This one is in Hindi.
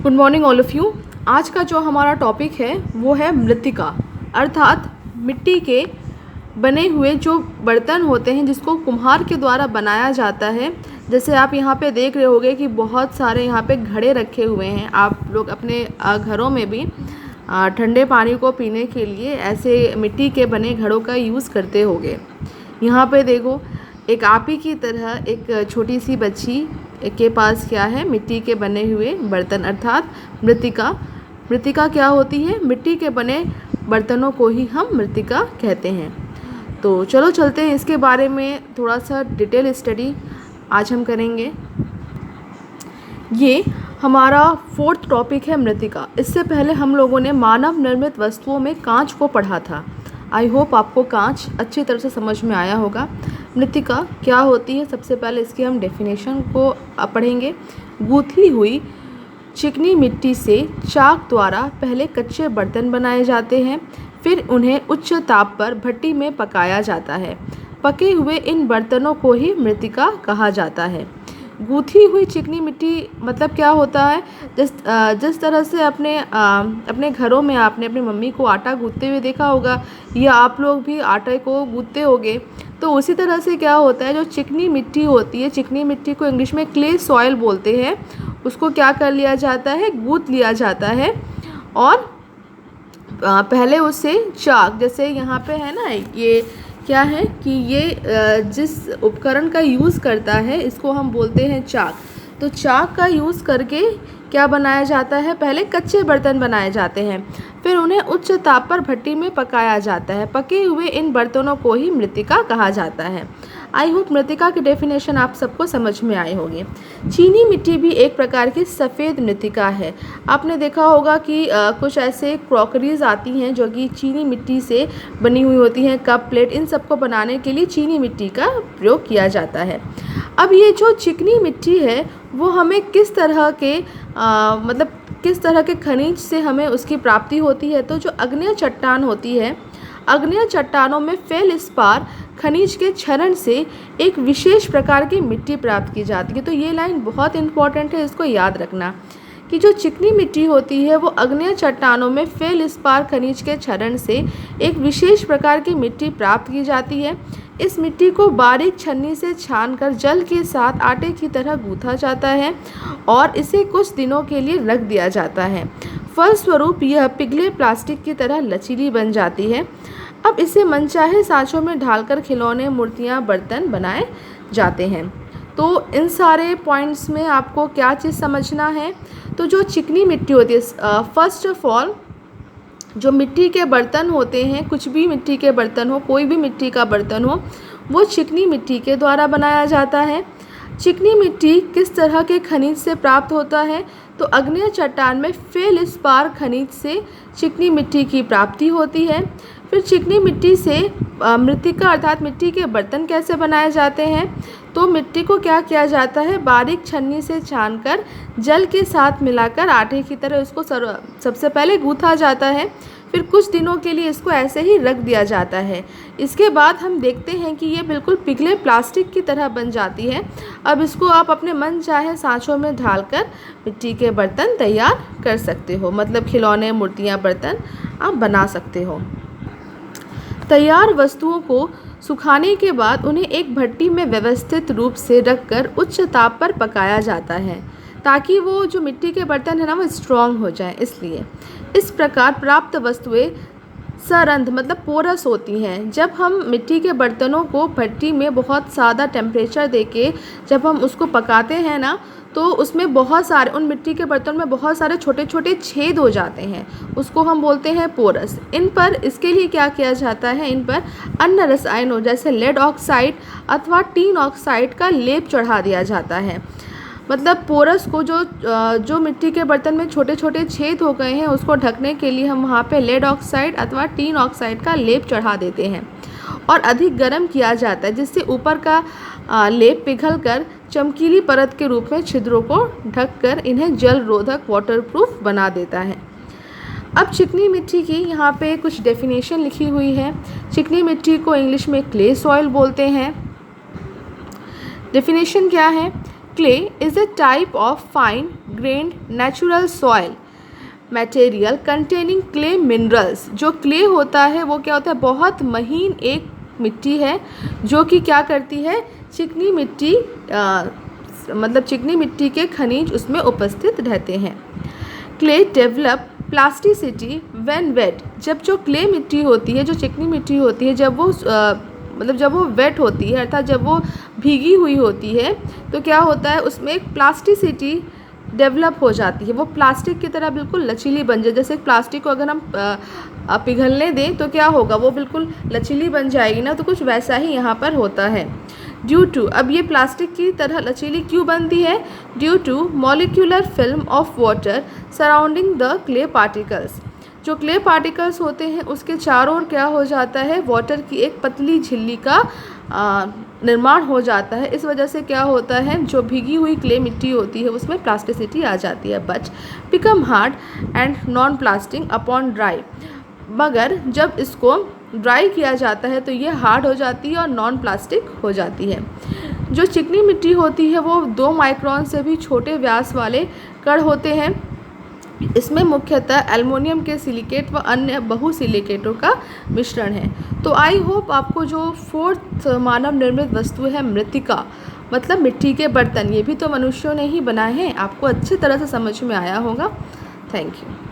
Good morning all of you. आज का जो हमारा टॉपिक है वो है मृत्तिका, अर्थात मिट्टी के बने हुए जो बर्तन होते हैं जिसको कुम्हार के द्वारा बनाया जाता है। जैसे आप यहाँ पे देख रहे होंगे कि बहुत सारे यहाँ पे घड़े रखे हुए हैं। आप लोग अपने घरों में भी ठंडे पानी को पीने के लिए ऐसे मिट्टी के बने घड़ों का यूज़ करते होंगे। यहाँ पे देखो, एक आप ही की तरह एक छोटी सी बच्ची के पास क्या है, मिट्टी के बने हुए बर्तन अर्थात मृत्तिका। मृत्तिका क्या होती है? मिट्टी के बने बर्तनों को ही हम मृत्तिका कहते हैं। तो चलो चलते हैं, इसके बारे में थोड़ा सा डिटेल स्टडी आज हम करेंगे। ये हमारा 4th टॉपिक है मृत्तिका। इससे पहले हम लोगों ने मानव निर्मित वस्तुओं में कांच को पढ़ा था। आई होप आपको कांच अच्छी तरह से समझ में आया होगा। मृत्तिका क्या होती है, सबसे पहले इसकी हम डेफिनेशन को पढ़ेंगे। गूंथी हुई चिकनी मिट्टी से चाक द्वारा पहले कच्चे बर्तन बनाए जाते हैं, फिर उन्हें उच्च ताप पर भट्टी में पकाया जाता है। पके हुए इन बर्तनों को ही मृत्तिका कहा जाता है। गूंथी हुई चिकनी मिट्टी मतलब क्या होता है? जिस तरह से अपने घरों में आपने अपनी मम्मी को आटा गूंथते हुए देखा होगा, या आप लोग भी आटे को गूंथते होगे, तो उसी तरह से क्या होता है, जो चिकनी मिट्टी होती है, चिकनी मिट्टी को इंग्लिश में क्ले सॉइल बोलते हैं, उसको क्या कर लिया जाता है, गूंथ लिया जाता है। और पहले उससे चाक, जैसे यहाँ पे है ना, ये क्या है कि ये जिस उपकरण का यूज़ करता है इसको हम बोलते हैं चाक। तो चाक का यूज़ करके क्या बनाया जाता है, पहले कच्चे बर्तन बनाए जाते हैं, फिर उन्हें उच्च ताप पर भट्टी में पकाया जाता है। पके हुए इन बर्तनों को ही मृत्तिका कहा जाता है। आई होप मृत्तिका की डेफिनेशन आप सबको समझ में आई होगी। चीनी मिट्टी भी एक प्रकार की सफ़ेद मृत्तिका है। आपने देखा होगा कि कुछ ऐसे क्रॉकरीज आती हैं जो कि चीनी मिट्टी से बनी हुई होती हैं, कप प्लेट, इन सबको बनाने के लिए चीनी मिट्टी का प्रयोग किया जाता है। अब ये जो चिकनी मिट्टी है वो हमें किस तरह के मतलब किस तरह के खनिज से हमें उसकी प्राप्ति होती है? तो जो अग्नेय चट्टान होती है, अग्नेय चट्टानों में फेल्डस्पार खनिज के क्षरण से एक विशेष प्रकार की मिट्टी प्राप्त की जाती है। तो ये लाइन बहुत इंपॉर्टेंट है, इसको याद रखना कि जो चिकनी मिट्टी होती है वो अग्नेय चट्टानों में फेल्डस्पार खनिज के क्षरण से एक विशेष प्रकार की मिट्टी प्राप्त की जाती है। इस मिट्टी को बारीक छन्नी से छानकर जल के साथ आटे की तरह गूंथा जाता है और इसे कुछ दिनों के लिए रख दिया जाता है। फलस्वरूप यह पिघले प्लास्टिक की तरह लचीली बन जाती है। अब इसे मनचाहे सांचों में ढालकर खिलौने, मूर्तियाँ, बर्तन बनाए जाते हैं। तो इन सारे पॉइंट्स में आपको क्या चीज़ समझना है? तो जो चिकनी मिट्टी होती है, फर्स्ट ऑफ ऑल जो मिट्टी के बर्तन होते हैं, कुछ भी मिट्टी के बर्तन हो, कोई भी मिट्टी का बर्तन हो, वो चिकनी मिट्टी के द्वारा बनाया जाता है। चिकनी मिट्टी किस तरह के खनिज से प्राप्त होता है? तो अग्नेय चट्टान में फेल्डस्पार खनिज से चिकनी मिट्टी की प्राप्ति होती है। फिर चिकनी मिट्टी से मृत्तिका अर्थात मिट्टी के बर्तन कैसे बनाए जाते हैं? तो मिट्टी को क्या किया जाता है, बारीक छन्नी से छानकर जल के साथ मिलाकर आटे की तरह उसको सबसे पहले गूंथा जाता है, फिर कुछ दिनों के लिए इसको ऐसे ही रख दिया जाता है। इसके बाद हम देखते हैं कि ये बिल्कुल पिघले प्लास्टिक की तरह बन जाती है। अब इसको आप अपने मन चाहे सांचों में ढालकर मिट्टी के बर्तन तैयार कर सकते हो, मतलब खिलौने, मूर्तियाँ, बर्तन आप बना सकते हो। तैयार वस्तुओं को सुखाने के बाद उन्हें एक भट्टी में व्यवस्थित रूप से रखकर उच्च ताप पर पकाया जाता है, ताकि वो जो मिट्टी के बर्तन है ना वो स्ट्रॉन्ग हो जाए। इसलिए इस प्रकार प्राप्त वस्तुएं सरंध्र मतलब पोरस होती हैं। जब हम मिट्टी के बर्तनों को भट्टी में बहुत ज़्यादा टेम्परेचर देके जब हम उसको पकाते हैं ना, तो उसमें बहुत सारे, उन मिट्टी के बर्तन में बहुत सारे छोटे छोटे छेद हो जाते हैं, उसको हम बोलते हैं पोरस। इन पर इसके लिए क्या किया जाता है, इन पर अन्य रसायनों जैसे लेड ऑक्साइड अथवा टीन ऑक्साइड का लेप चढ़ा दिया जाता है। मतलब पोरस को जो मिट्टी के बर्तन में छोटे छोटे छेद हो गए हैं उसको ढकने के लिए हम वहाँ पे लेड ऑक्साइड अथवा टीन ऑक्साइड का लेप चढ़ा देते हैं और अधिक गर्म किया जाता है, जिससे ऊपर का लेप पिघलकर चमकीली परत के रूप में छिद्रों को ढककर इन्हें जल रोधक वाटरप्रूफ बना देता है। अब चिकनी मिट्टी की यहाँ पे कुछ डेफिनेशन लिखी हुई है। चिकनी मिट्टी को इंग्लिश में क्ले सॉइल बोलते हैं। डेफिनेशन क्या है? Clay is a type of fine grand natural soil material containing clay minerals. जो क्ले होता है वो क्या होता है, बहुत महीन एक मिट्टी है जो कि क्या करती है, चिकनी मिट्टी मतलब चिकनी मिट्टी के खनिज उसमें उपस्थित रहते हैं। Clay develop plasticity when wet. जब जो क्ले मिट्टी होती है, जो चिकनी मिट्टी होती है, जब वो जब वो वेट होती है अर्थात जब वो भीगी हुई होती है तो क्या होता है, उसमें एक प्लास्टिसिटी डेवलप हो जाती है। वो प्लास्टिक की तरह बिल्कुल लचीली बन जाए। जैसे प्लास्टिक को अगर हम पिघलने दें तो क्या होगा, वो बिल्कुल लचीली बन जाएगी ना, तो कुछ वैसा ही यहाँ पर होता है। ड्यू टू, अब ये प्लास्टिक की तरह लचीली क्यों बनती है, due to molecular film of water surrounding the clay particles. जो क्ले पार्टिकल्स होते हैं उसके चारों ओर क्या हो जाता है, वाटर की एक पतली झिल्ली का निर्माण हो जाता है। इस वजह से क्या होता है, जो भीगी हुई क्ले मिट्टी होती है उसमें प्लास्टिसिटी आ जाती है। But become hard and non plastic upon dry, मगर जब इसको ड्राई किया जाता है तो ये हार्ड हो जाती है और नॉन प्लास्टिक हो जाती है। जो चिकनी मिट्टी होती है वो 2 माइक्रोन से भी छोटे व्यास वाले कण होते हैं। इसमें मुख्यतः एल्युमिनियम के सिलिकेट व अन्य बहुसिलिकेटों का मिश्रण है। तो आई होप आपको जो 4th मानव निर्मित वस्तु है मृत्तिका, मतलब मिट्टी के बर्तन, ये भी तो मनुष्यों ने ही बनाए हैं, आपको अच्छी तरह से समझ में आया होगा। Thank you.